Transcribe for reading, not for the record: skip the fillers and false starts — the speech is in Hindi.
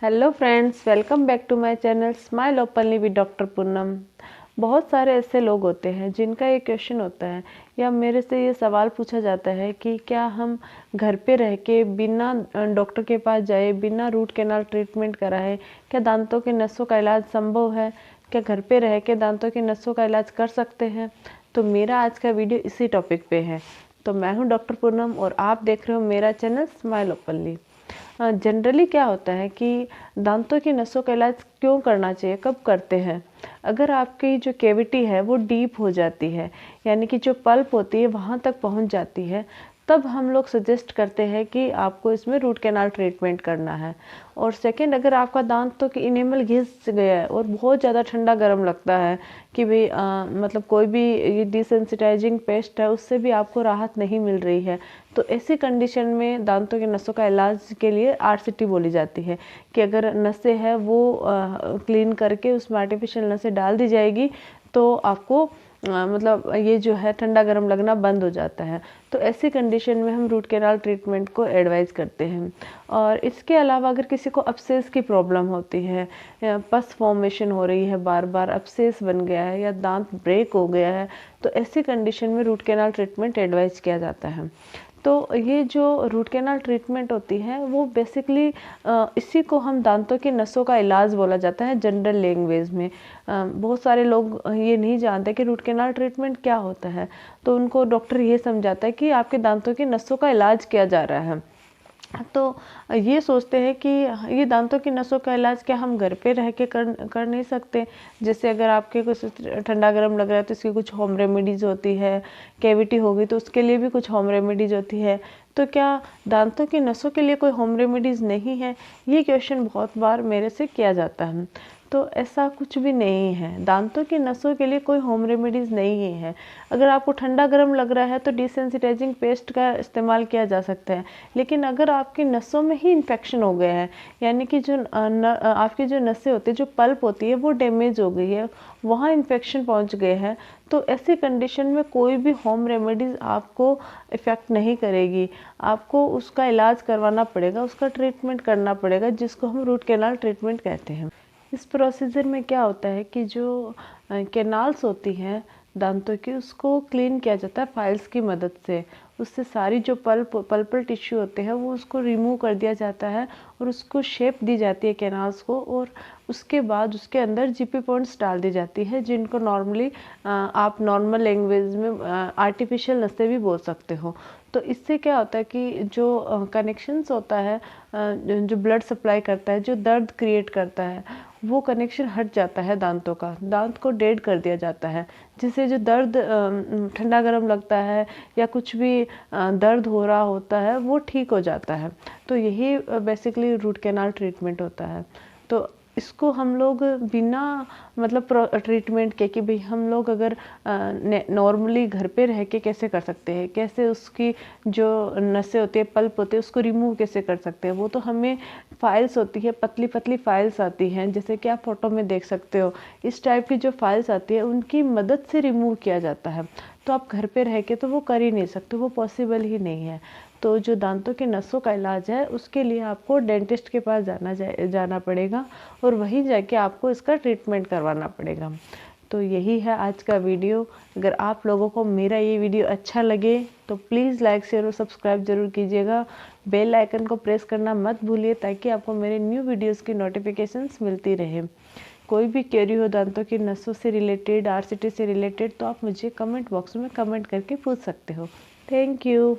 Hello friends, welcome back to my channel smile openly with doctor Poonam. बहुत सारे ऐसे लोग होते हैं जिनका ये क्वेश्चन होता है या मेरे से ये सवाल पूछा जाता है कि क्या हम घर पे रह के बिना डॉक्टर के पास जाए, बिना रूट कैनाल ट्रीटमेंट कराए, क्या दांतों के नसों का इलाज संभव है? क्या घर पे रह के दांतों के नसों का इलाज कर सकते हैं? तो मेरा आज का वीडियो इसी टॉपिक पे है। तो मैं हूँ डॉक्टर पूनम और आप देख रहे हो मेरा चैनल स्माइल ओपनली। जनरली क्या होता है कि दांतों की नसों का इलाज क्यों करना चाहिए, कब करते हैं? अगर आपकी जो कैविटी है वो डीप हो जाती है, यानी कि जो पल्प होती है वहाँ तक पहुँच जाती है, तब हम लोग सजेस्ट करते हैं कि आपको इसमें रूट कैनाल ट्रीटमेंट करना है। और सेकंड, अगर आपका दांतों की इनेमल घिस गया है और बहुत ज़्यादा ठंडा गर्म लगता है कि भाई मतलब कोई भी ये डिसेंसिटाइजिंग पेस्ट है उससे भी आपको राहत नहीं मिल रही है, तो ऐसी कंडीशन में दांतों के नसों का इलाज के लिए आरसीटी बोली जाती है कि अगर नसें है वो क्लीन करके उसमें आर्टिफिशियल नसें डाल दी जाएगी तो आपको मतलब ये जो है ठंडा गर्म लगना बंद हो जाता है। तो ऐसी कंडीशन में हम रूट कैनाल ट्रीटमेंट को एडवाइस करते हैं। और इसके अलावा अगर किसी को अपसेस की प्रॉब्लम होती है या पस फॉर्मेशन हो रही है, बार बार अपसेस बन गया है या दांत ब्रेक हो गया है, तो ऐसी कंडीशन में रूट कैनाल ट्रीटमेंट एडवाइस किया जाता है। तो ये जो रूट कैनाल ट्रीटमेंट होती है वो बेसिकली इसी को हम दांतों की नसों का इलाज बोला जाता है जनरल लैंग्वेज में। बहुत सारे लोग ये नहीं जानते कि रूट कैनाल ट्रीटमेंट क्या होता है, तो उनको डॉक्टर ये समझाता है कि आपके दांतों की नसों का इलाज किया जा रहा है। तो ये सोचते हैं कि ये दांतों की नसों का इलाज क्या हम घर पे रह के कर नहीं सकते? जैसे अगर आपके कुछ ठंडा गर्म लग रहा है तो इसकी कुछ होम रेमेडीज़ होती है, कैविटी होगी तो उसके लिए भी कुछ होम रेमेडीज़ होती है, तो क्या दांतों की नसों के लिए कोई होम रेमेडीज़ नहीं है? ये क्वेश्चन बहुत बार मेरे से किया जाता है। तो ऐसा कुछ भी नहीं है, दांतों की नसों के लिए कोई होम रेमेडीज़ नहीं है। अगर आपको ठंडा गर्म लग रहा है तो डिसेंसिटाइजिंग पेस्ट का इस्तेमाल किया जा सकता है, लेकिन अगर आपकी नसों में ही इन्फेक्शन हो गया है, यानी कि जो आपकी जो नसें होती है, जो पल्प होती है वो डैमेज हो गई है, वहाँ इन्फेक्शन पहुँच गए हैं, तो ऐसी कंडीशन में कोई भी होम रेमेडीज़ आपको इफ़ेक्ट नहीं करेगी। आपको उसका इलाज करवाना पड़ेगा, उसका ट्रीटमेंट करना पड़ेगा, जिसको हम रूट कैनाल ट्रीटमेंट कहते हैं। इस प्रोसीजर में क्या होता है कि जो कैनाल्स होती हैं दांतों की, उसको क्लीन किया जाता है फाइल्स की मदद से। उससे सारी जो पल्पल टिश्यू होते हैं वो उसको रिमूव कर दिया जाता है और उसको शेप दी जाती है कैनाल्स को, और उसके बाद उसके अंदर जीपी पॉइंट्स डाल दी जाती है, जिनको नॉर्मली आप नॉर्मल लैंग्वेज में आर्टिफिशियल नसें भी बोल सकते हो। तो इससे क्या होता है कि जो कनेक्शंस होता है, जो ब्लड सप्लाई करता है, जो दर्द क्रिएट करता है, वो कनेक्शन हट जाता है दांतों का, दांत को डेड कर दिया जाता है, जिससे जो दर्द ठंडा गर्म लगता है या कुछ भी दर्द हो रहा होता है वो ठीक हो जाता है। तो यही बेसिकली रूट कैनाल ट्रीटमेंट होता है। तो इसको हम लोग बिना मतलब ट्रीटमेंट के कि भाई हम लोग अगर नॉर्मली घर पे रह के कैसे कर सकते हैं, कैसे उसकी जो नसें होती है, पल्प होती है, उसको रिमूव कैसे कर सकते हैं, वो तो हमें फाइल्स होती है, पतली पतली फाइल्स आती हैं, जैसे कि आप फोटो में देख सकते हो। इस टाइप की जो फाइल्स आती है उनकी मदद से रिमूव किया जाता है। तो आप घर पे रह के तो वो कर ही नहीं सकते, वो पॉसिबल ही नहीं है। तो जो दांतों के नसों का इलाज है उसके लिए आपको डेंटिस्ट के पास जाना पड़ेगा और वहीं जाके आपको इसका ट्रीटमेंट करवाना पड़ेगा। तो यही है आज का वीडियो। अगर आप लोगों को मेरा ये वीडियो अच्छा लगे तो प्लीज़ लाइक शेयर और सब्सक्राइब ज़रूर कीजिएगा। बेल आइकन को प्रेस करना मत भूलिए ताकि आपको मेरे न्यू वीडियोस की नोटिफिकेशंस मिलती रहे। कोई भी क्वेरी हो दांतों की नसों से रिलेटेड, आरसीटी से रिलेटेड, तो आप मुझे कमेंट बॉक्स में कमेंट करके पूछ सकते हो। Thank you.